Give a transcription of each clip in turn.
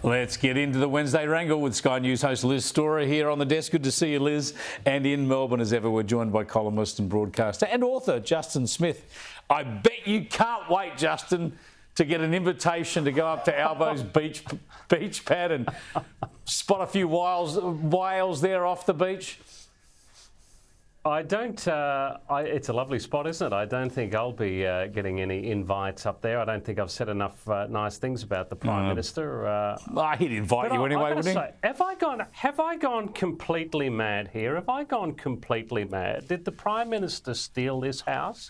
Let's get into the Wednesday Wrangle with Sky News host Liz Storer here on the desk. Good to see you, Liz. And in Melbourne, as ever, we're joined by columnist and broadcaster and author Justin Smith. I bet you can't wait, Justin, to get an invitation to go up to Albo's beach pad and spot a few whales there off the beach. I don't. It's a lovely spot, isn't it? I don't think I'll be getting any invites up there. I don't think I've said enough nice things about the Prime Minister. He'd invite you anyway, wouldn't he? Say, have I gone completely mad here? Have I gone completely mad? Did the Prime Minister steal this house?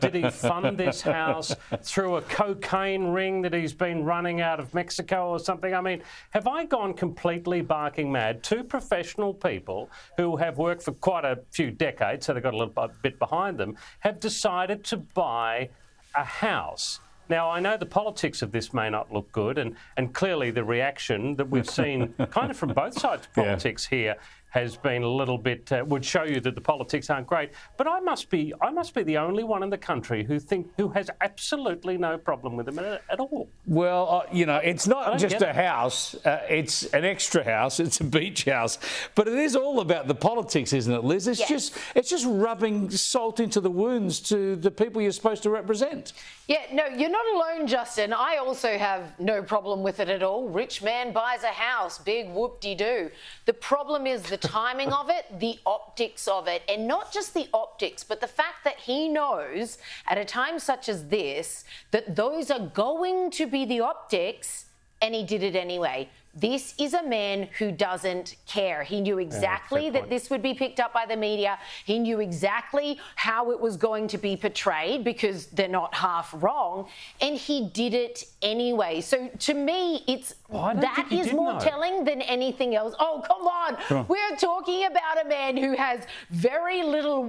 Did he fund this house through a cocaine ring that he's been running out of Mexico or something? I mean, have I gone completely barking mad? Two professional people who have worked for quite a few decades, so they've got a little bit behind them, have decided to buy a house. Now, I know the politics of this may not look good, and clearly the reaction that we've seen kind of from both sides of politics here has been a little bit, would show you that the politics aren't great. But I must be the only one in the country who has absolutely no problem with them at all. Well, it's not just a house. It's an extra house. It's a beach house. But it is all about the politics, isn't it, Liz? It's just rubbing salt into the wounds to the people you're supposed to represent. Yeah, no, you're not alone, Justin. I also have no problem with it at all. Rich man buys a house, big whoop-de-doo. The problem is the timing of it, the optics of it, and not just the optics, but the fact that he knows at a time such as this that those are going to be the optics, and he did it anyway. This is a man who doesn't care. He knew exactly that this would be picked up by the media. He knew exactly how it was going to be portrayed, because they're not half wrong, and he did it anyway. So to me, that is more telling than anything else. Oh, come on. We're talking about a man who has very little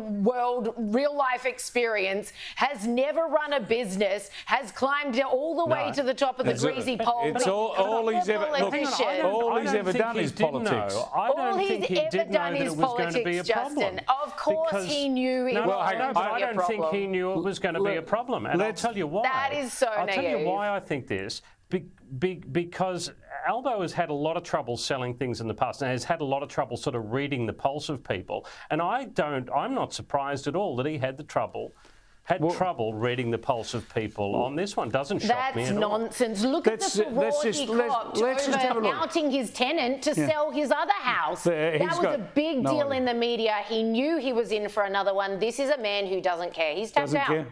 real life experience, has never run a business, has climbed all the way to the top of the greasy pole. It's all he's ever... All he's ever done is politics. All he's ever done is politics, Justin. Of course he knew it was going to be a problem. I don't think he knew it was going to be a problem. And I'll tell you why. That is so negative. I'll tell you why I think this. Because Albo has had a lot of trouble selling things in the past and has had a lot of trouble sort of reading the pulse of people. And I'm not surprised at all that he had trouble reading the pulse of people on this one. Doesn't shock me at all. That's nonsense. Look at the furore he copped over outing his tenant to sell his other house. That was a big deal in the media. He knew he was in for another one. This is a man who doesn't care. He's tapped out.